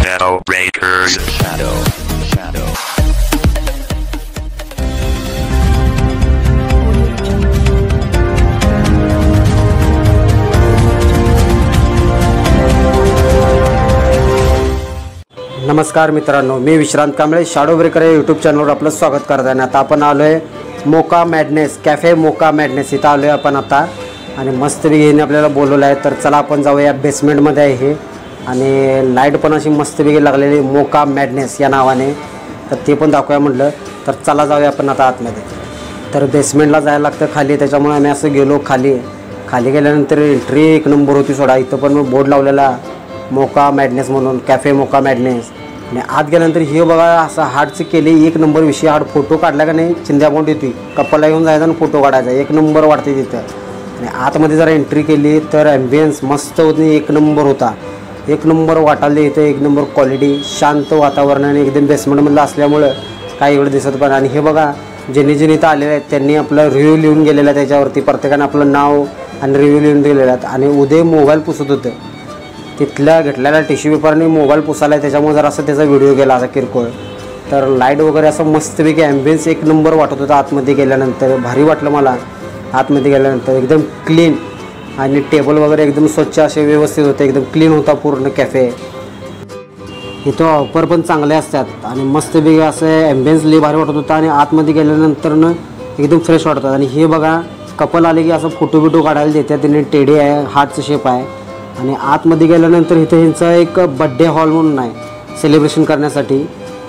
Shadow Breakers. Shadow. नमस्कार मित्रांनो, मी विश्रांत Kamble shadow breaker या यूट्यूब चॅनलवर आपलं स्वागत करत आहे. आता आपण आलो आहे मोका मॅडनेस कॅफे मोका मॅडनेस इथं आलो आहे आपण आता आणि मस्तपैकी येणे आपल्याला बोलवलं आहे. तर चला आपण जाऊया. बेसमेंटमध्ये आहे हे आणि लाईट पण अशी मस्तपैकी लागलेली मोका मॅडनेस या नावाने, तर ते पण दाखवूया म्हटलं. तर चला जाऊया आपण आता आतमध्ये. तर बेसमेंटला जायला लागतं खाली, त्याच्यामुळे आम्ही असं गेलो खाली गेल्यानंतर एंट्री एक नंबर होती सोडा. इथं पण बोर्ड लावलेला मोका मॅडनेस म्हणून, कॅफे मोका मॅडनेस. आणि आत गेल्यानंतर हे बघा असं हार्टचं केले एक नंबर विषय. हार्ट फोटो काढला का नाही चिंध्या अमाऊंट येते, कपलला येऊन जायचा आणि फोटो काढायचा, एक नंबर वाटते तिथं. आणि आतमध्ये जरा एंट्री केली तर ॲम्बियन्स मस्त होती, एक नंबर होता, एक नंबर वाटाले इथं, एक नंबर क्वालिटी, शांत वातावरण आणि एकदम बेसमेंटमधलं असल्यामुळं काही एवढं दिसत पण. आणि हे बघा ज्यांनी इथं आलेले आहेत त्यांनी आपलं रिव्ह्यू लिहून गेलेला आहे त्याच्यावरती, प्रत्येकाने आपलं नाव आणि रिव्ह्यू लिहून दिलेलं आहेत. आणि उद्या मोबाईल पुसत होतं, तिथल्या घेतलेल्या टिश्यू पेपरने मोबाईल पुसायला आहे, त्याच्यामुळे जर असं त्याचा व्हिडिओ गेला असा किरकोळ. तर लाईट वगैरे असं मस्तपैकी ॲम्बियन्स एक नंबर वाटत होता. आतमध्ये गेल्यानंतर भारी वाटलं मला. आतमध्ये गेल्यानंतर एकदम क्लीन आणि टेबल वगैरे एकदम स्वच्छ असे व्यवस्थित होते, एकदम क्लीन होता पूर्ण कॅफे. इथं ऑफर पण चांगले असतात आणि मस्तपैकी असं ॲम्बियन्स लई भारी वाटत होता. आणि आतमध्ये गेल्यानंतरनं एकदम फ्रेश वाटतात. आणि हे बघा कपल आले की असं फोटो काढायला देतात, त्यांनी टेडी आहे, हार्टचं शेप आहे. आणि आतमध्ये गेल्यानंतर इथं ह्यांचा एक बड्डे हॉल म्हणून आहे सेलिब्रेशन करण्यासाठी,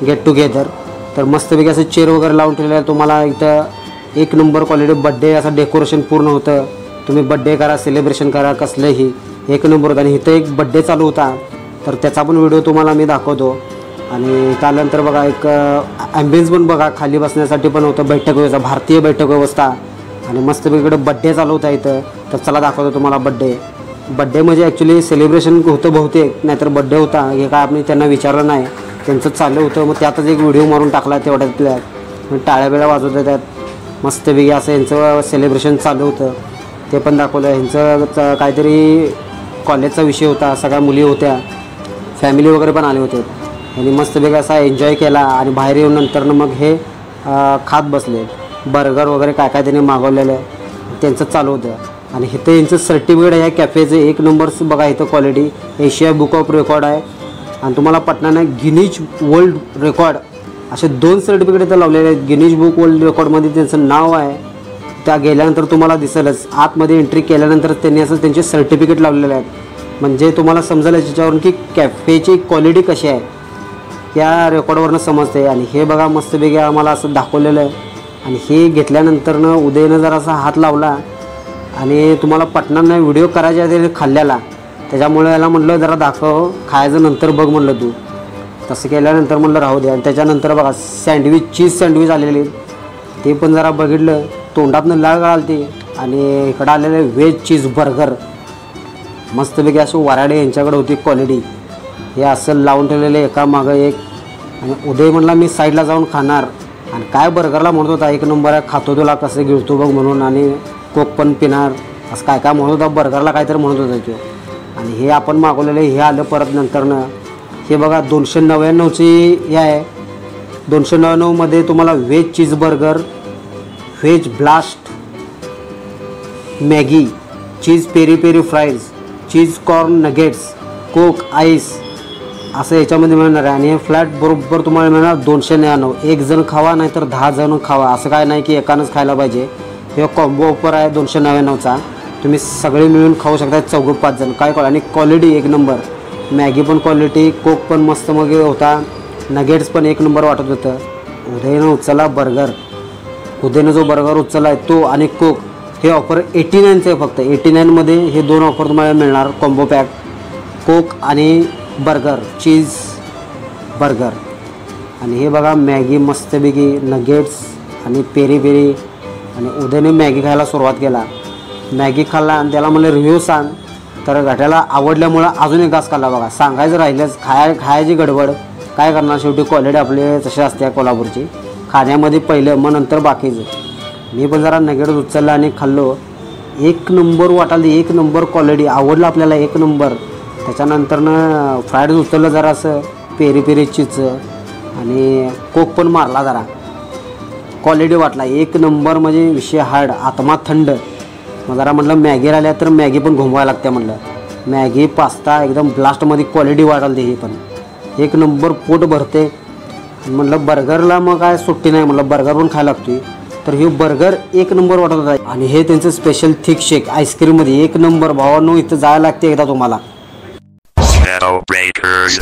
गेट टुगेदर. तर मस्तपैकी असं चेअर वगैरे लावून ठेवलेलं आहे. तुम्हाला इथं एक नंबर क्वालिटी बड्डे असं डेकोरेशन पूर्ण होतं. तुम्ही बड्डे करा, सेलिब्रेशन करा, कसलंही एक नंबर होतं. आणि इथं एक बड्डे चालू होता, तर त्याचा पण व्हिडिओ तुम्हाला मी दाखवतो. आणि इथं आल्यानंतर बघा एक ॲम्बियन्स पण बघा, खाली बसण्यासाठी पण होतं, बैठक व्यवस्था, भारतीय बैठक व्यवस्था. आणि मस्तपैकी इकडे बड्डे चालू होता इथं. तर चला दाखवतो तुम्हाला बड्डे म्हणजे ॲक्च्युली सेलिब्रेशन होतं बहुतेक, नाहीतर बड्डे होता हे काय आपण त्यांना विचारलं नाही, त्यांचं चालू होतं. मग त्यातच एक व्हिडिओ मारून टाकला तेवढ्यातल्या, टाळ्या बिळ्या वाजवत त्यात मस्तपैकी असं यांचं सेलिब्रेशन चालू होतं, ते पण दाखवलं. ह्यांचं काहीतरी कॉलेजचा विषय होता, सगळ्या मुली होत्या, फॅमिली वगैरे पण आले होते. यांनी मस्तपैकी असा एन्जॉय केला. आणि बाहेर येऊन नंतरनं मग हे खात बसले, बर्गर वगैरे काय त्यांनी मागवलेलं त्यांचं चालू होतं. आणि इथं यांचं सर्टिफिकेट आहे या कॅफेचं, एक नंबर्स बघा इथं quality, Asia book of record आहे. आणि तुम्हाला पटणार गिनीज वर्ल्ड रेकॉर्ड असे 2 सर्टिफिकेट इथं लावलेले आहेत. गिनीज बुक वर्ल्ड रेकॉर्डमध्ये त्यांचं नाव आहे, त्या गेल्यानंतर तुम्हाला दिसेलच. आतमध्ये एंट्री केल्यानंतर त्यांनी असं त्यांचे सर्टिफिकेट लावलेले आहेत, म्हणजे तुम्हाला समजेल याच्यावरून की कॅफेची क्वालिटी कशी आहे या रेकॉर्डवरनं समजते. आणि हे बघा मस्तपैकी आम्हाला असं दाखवलेलं आहे. आणि हे घेतल्यानंतरनं उदयनं जर असा हात लावला आणि तुम्हाला पटणार नाही, व्हिडिओ करायच्या आधी खाल्ल्याला, त्याच्यामुळे याला म्हटलं जरा दाखव, खायचं नंतर बघ म्हटलं तू. तसं केल्यानंतर म्हटलं राहू दे. आणि त्याच्यानंतर बघा सँडविच, चीज सँडविच आलेले, ते पण जरा बघितलं, तोंडातनं लाळ गळालती. आणि इकडं आलेले व्हेज चीज बर्गर मस्तपैकी असे वराडे यांच्याकडे होती क्वालिटी, हे असं लावून ठेवलेले एका मागं एक. आणि उदय म्हटला मी साईडला जाऊन खाणार, आणि काय बर्गरला म्हणत होता एक नंबर आहे, खातो तुला कसं गिळतो बघ म्हणून, आणि कोक पण पिणार, असं काय म्हणत होता, बर्गरला काहीतरी म्हणत होता तो. आणि हे आपण मागवलेलं हे आलं परत नंतरनं. हे बघा 299ची हे आहे, 299मध्ये तुम्हाला veg cheese burger, veg blast, Maggi, cheese peri peri fries, cheese corn nuggets, coke ice असं याच्यामध्ये मिळणार आहे. आणि हे फ्लॅट बरोबर तुम्हाला मिळणार 299. एक जण खावा नाहीतर 10 जण खावा, असं काय नाही की एकानंच खायला पाहिजे. हे कॉम्बो ऑफर आहे 299चा, तुम्ही सगळे मिळून खाऊ शकता, 4-5 जण काय. आणि क्वालिटी एक नंबर, मॅगी पण क्वालिटी, कोक पण मस्त मग होता, नगेट्स पण एक नंबर वाटत होतं. उदयनं उचलला बर्गर, उदयनं जो बर्गर उचलला आहे तो आणि कोक, हे ऑफर 89चं आहे फक्त. 89मध्ये हे 2 ऑफर तुम्हाला मिळणार, कॉम्बो पॅक, कोक आणि बर्गर, चीज बर्गर. आणि हे बघा मॅगी मस्तपैकी, नगेट्स आणि पेरी पेरी. आणि उदयने मॅगी खायला सुरुवात केला, मॅगी खाल्ला आणि त्याला म्हणलं रिव्ह्यू सांग. तर घाट्याला आवडल्यामुळं अजून एक घास खाल्ला. बघा सांगायचं राहिलंच, खायची गडबड काय करणार, शेवटी क्वालिटी आपले तसे असते कोल्हापूरची, खाण्यामध्ये पहिलं मग नंतर बाकीचं. मी पण जरा नगेट्स उचलला आणि खाल्लो, एक नंबर वाटाली, एक नंबर क्वालिटी, आवडलं आपल्याला एक नंबर. त्याच्यानंतरनं फ्राईड उचललं जरासं, पेरी पेरी चीज आणि कोक पण मारला जरा. क्वालिटी वाटला एक नंबर म्हणजे विषय हार्ड आत्मा थंड. मग जरा म्हटलं मॅगी राहिल्या तर मॅगी पण घुमवायला लागते म्हटलं. मॅगी पास्ता एकदम ब्लास्टमध्ये क्वालिटी वाढवली ही पण एक नंबर पोट भरते. म्हटलं बर्गरला मग काय सुट्टी नाही म्हटलं बर्गर पण खायला लागतोय. तर हे बर्गर एक नंबर वाटत होता. आणि हे त्यांचं स्पेशल थिक शेक आईस्क्रीममध्ये एक नंबर. भावांनो इथं जायला लागते एकदा तुम्हाला. Shadow Breakers.